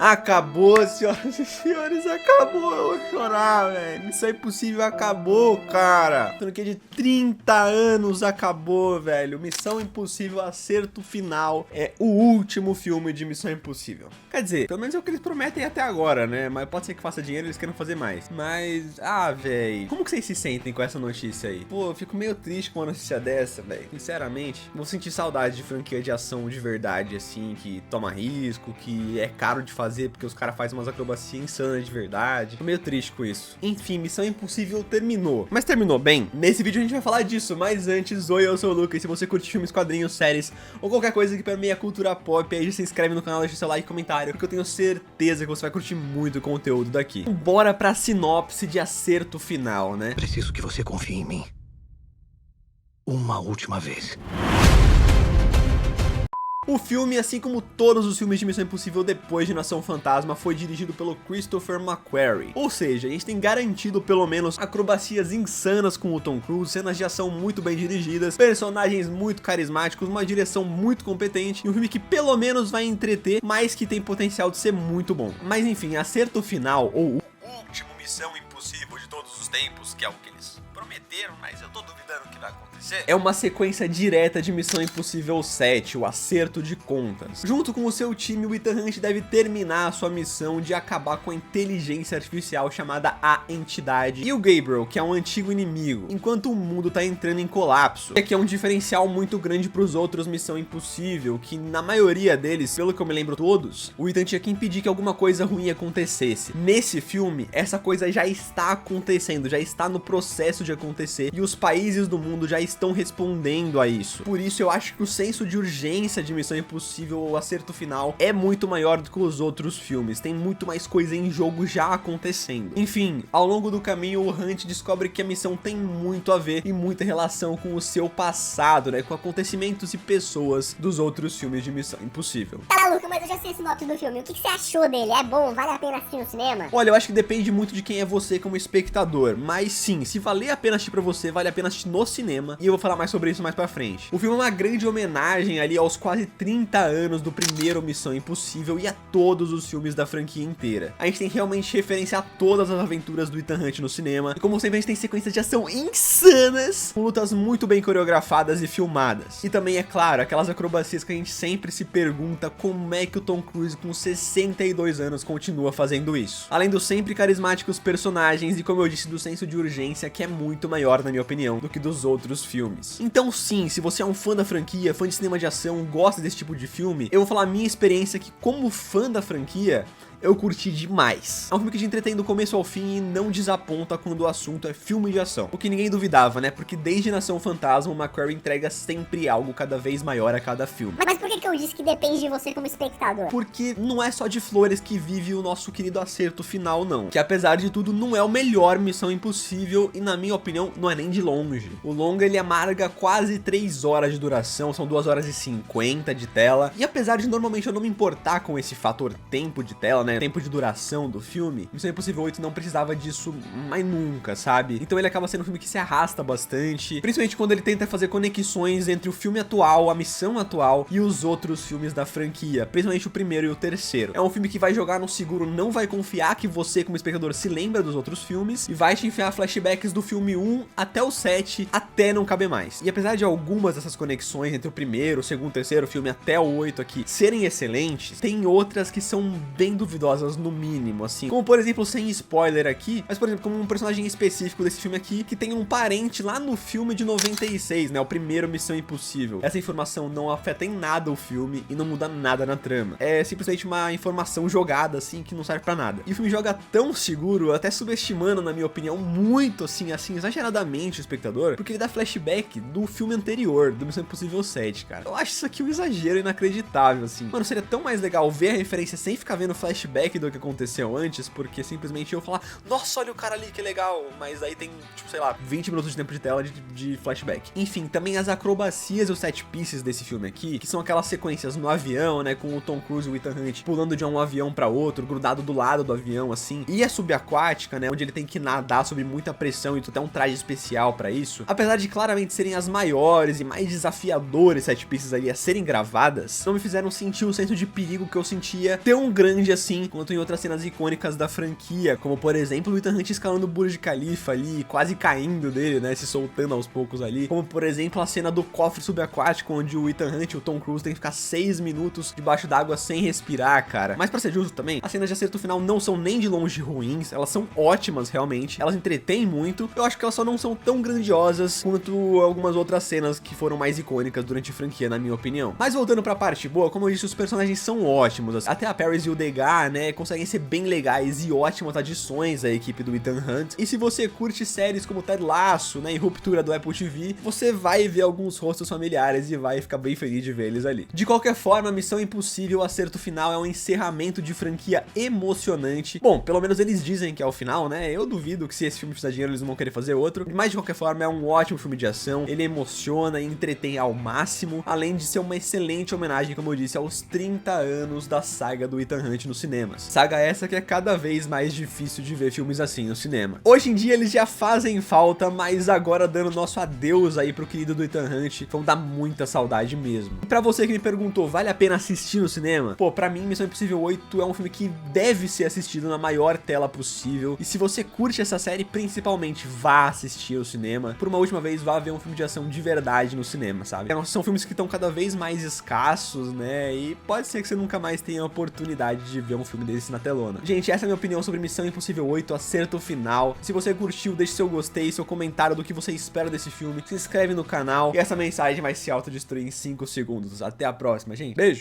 Acabou, senhoras e senhores, acabou, eu vou chorar, velho. Missão Impossível acabou, cara. Franquia de 30 anos acabou, velho. Missão Impossível Acerto Final é o último filme de Missão Impossível. Quer dizer, pelo menos é o que eles prometem até agora, né? Mas pode ser que faça dinheiro e eles queiram fazer mais. Mas, velho, como que vocês se sentem com essa notícia aí? Pô, eu fico meio triste com uma notícia dessa, velho. Sinceramente, vou sentir saudade de franquia de ação de verdade, assim, que toma risco, que é caro de fazer porque os caras fazem umas acrobacias insanas de verdade. Tô meio triste com isso. Enfim, Missão Impossível terminou. Mas terminou bem? Nesse vídeo a gente vai falar disso, mas antes, oi, eu sou o Lucas. Se você curte filmes, quadrinhos, séries ou qualquer coisa que permeia a cultura pop, aí já se inscreve no canal, deixa seu like e comentário, porque eu tenho certeza que você vai curtir muito o conteúdo daqui. Bora pra sinopse de Acerto Final, né? Preciso que você confie em mim. Uma última vez. O filme, assim como todos os filmes de Missão Impossível depois de Nação Fantasma, foi dirigido pelo Christopher McQuarrie. Ou seja, a gente tem garantido pelo menos acrobacias insanas com o Tom Cruise, cenas de ação muito bem dirigidas, personagens muito carismáticos, uma direção muito competente e um filme que pelo menos vai entreter, mas que tem potencial de ser muito bom. Mas enfim, Acerto Final, ou o último Missão Impossível de todos os tempos, que é o que eles prometeram, mas eu tô duvidando que vai acontecer, é uma sequência direta de Missão Impossível 7, o Acerto de Contas. Junto com o seu time, o Ethan Hunt deve terminar a sua missão de acabar com a inteligência artificial chamada A Entidade e o Gabriel, que é um antigo inimigo, enquanto o mundo tá entrando em colapso. E aqui é um diferencial muito grande pros outros Missão Impossível, que na maioria deles, pelo que eu me lembro todos, o Ethan tinha que impedir que alguma coisa ruim acontecesse. Nesse filme, essa coisa já está acontecendo, já está no processo de acontecer e os países do mundo já estão respondendo a isso. Por isso eu acho que o senso de urgência de Missão Impossível ou Acerto Final é muito maior do que os outros filmes, tem muito mais coisa em jogo já acontecendo. Enfim, ao longo do caminho o Hunt descobre que a missão tem muito a ver e muita relação com o seu passado, né, com acontecimentos e pessoas dos outros filmes de Missão Impossível. Tá, Luca, mas eu já sei esse sinopse do filme, o que você achou dele? É bom? Vale a pena assistir no cinema? Olha, eu acho que depende muito de quem é você como espectador, mas sim, se valer a pena assistir pra você, vale a pena assistir no cinema, e eu vou falar mais sobre isso mais pra frente. O filme é uma grande homenagem ali aos quase 30 anos do primeiro Missão Impossível e a todos os filmes da franquia inteira. A gente tem realmente referência a todas as aventuras do Ethan Hunt no cinema, e como sempre a gente tem sequências de ação insanas, com lutas muito bem coreografadas e filmadas. E também, é claro, aquelas acrobacias que a gente sempre se pergunta como é que o Tom Cruise com 62 anos continua fazendo isso. Além dos sempre carismáticos personagens e, como eu disse, do senso de urgência que é muito maior, na minha opinião, do que dos outros filmes. Então sim, se você é um fã da franquia, fã de cinema de ação, gosta desse tipo de filme, eu vou falar a minha experiência que, como fã da franquia, eu curti demais. É um filme que te entretém do começo ao fim e não desaponta quando o assunto é filme de ação. O que ninguém duvidava, né? Porque desde Nação Fantasma, o McQuarrie entrega sempre algo cada vez maior a cada filme. Mas por que eu disse que depende de você como espectador? Porque não é só de flores que vive o nosso querido Acerto Final, não. Que apesar de tudo, não é o melhor Missão Impossível e, na minha opinião, não é nem de longe. O longa, ele amarga quase 3 horas de duração, são 2 horas e 50 de tela. E apesar de normalmente eu não me importar com esse fator tempo de tela, né? Tempo de duração do filme, Missão Impossível 8 não precisava disso mais nunca, sabe? Então ele acaba sendo um filme que se arrasta bastante, principalmente quando ele tenta fazer conexões entre o filme atual, a missão atual e os outros filmes da franquia, principalmente o primeiro e o terceiro. É um filme que vai jogar no seguro, não vai confiar que você como espectador se lembra dos outros filmes e vai te enfiar flashbacks do filme 1 até o 7, até não caber mais. E apesar de algumas dessas conexões entre o primeiro, o segundo, o terceiro filme até o 8 aqui serem excelentes, tem outras que são bem duvidosas no mínimo, assim, como por exemplo, sem spoiler aqui, mas por exemplo, como um personagem específico desse filme aqui, que tem um parente lá no filme de 96, né, o primeiro Missão Impossível. Essa informação não afeta em nada o filme e não muda nada na trama, é simplesmente uma informação jogada, assim, que não serve pra nada. E o filme joga tão seguro, até subestimando, na minha opinião, muito, assim, exageradamente o espectador, porque ele dá flashback do filme anterior, do Missão Impossível 7, cara. Eu acho isso aqui um exagero inacreditável, assim. Mano, seria tão mais legal ver a referência sem ficar vendo flashback do que aconteceu antes, porque simplesmente eu falar, nossa, olha o cara ali, que legal, mas aí tem, tipo, sei lá, 20 minutos de tempo de tela de flashback. Enfim, também as acrobacias e os set pieces desse filme aqui, que são aquelas sequências no avião, né, com o Tom Cruise e o Ethan Hunt pulando de um avião pra outro, grudado do lado do avião, assim, e a subaquática, né, onde ele tem que nadar sob muita pressão e tu tem um traje especial pra isso, apesar de claramente serem as maiores e mais desafiadoras set pieces ali a serem gravadas, não me fizeram sentir o senso de perigo que eu sentia tão grande assim quanto em outras cenas icônicas da franquia, como por exemplo o Ethan Hunt escalando o Burj Khalifa ali, quase caindo dele, né, se soltando aos poucos ali, como por exemplo a cena do cofre subaquático, onde o Ethan Hunt e o Tom Cruise tem que ficar 6 minutos debaixo d'água sem respirar, cara. Mas pra ser justo também, as cenas de acerto final não são nem de longe ruins, elas são ótimas realmente, elas entretêm muito, eu acho que elas só não são tão grandiosas quanto algumas outras cenas que foram mais icônicas durante a franquia, na minha opinião. Mas voltando pra parte boa, como eu disse, os personagens são ótimos, até a Paris e o Degas, né, conseguem ser bem legais e ótimas adições à equipe do Ethan Hunt. E se você curte séries como Ted Lasso, né, e Ruptura do Apple TV, você vai ver alguns rostos familiares e vai ficar bem feliz de ver eles ali. De qualquer forma, Missão Impossível Acerto Final é um encerramento de franquia emocionante. Bom, pelo menos eles dizem que é o final, né? Eu duvido que se esse filme fizer dinheiro eles não vão querer fazer outro. Mas de qualquer forma é um ótimo filme de ação, ele emociona e entretém ao máximo, além de ser uma excelente homenagem, como eu disse, aos 30 anos da saga do Ethan Hunt nos cinemas. Saga essa que é cada vez mais difícil de ver filmes assim no cinema. Hoje em dia eles já fazem falta, mas agora dando nosso adeus aí pro querido do Ethan Hunt, vão dar muita saudade mesmo. E pra você que me perguntou, vale a pena assistir no cinema? Pô, pra mim Missão Impossível 8 é um filme que deve ser assistido na maior tela possível, e se você curte essa série, principalmente vá assistir ao cinema. Por uma última vez, vá ver um filme de ação de verdade no cinema, sabe? São filmes que estão cada vez mais escassos, né, e pode ser que você nunca mais tenha a oportunidade de ver um filme desse na telona. Gente, essa é a minha opinião sobre Missão Impossível 8, Acerto Final. Se você curtiu, deixe seu gostei, seu comentário do que você espera desse filme, se inscreve no canal, e essa mensagem vai se autodestruir em 5 segundos. Até a próxima, gente. Beijo!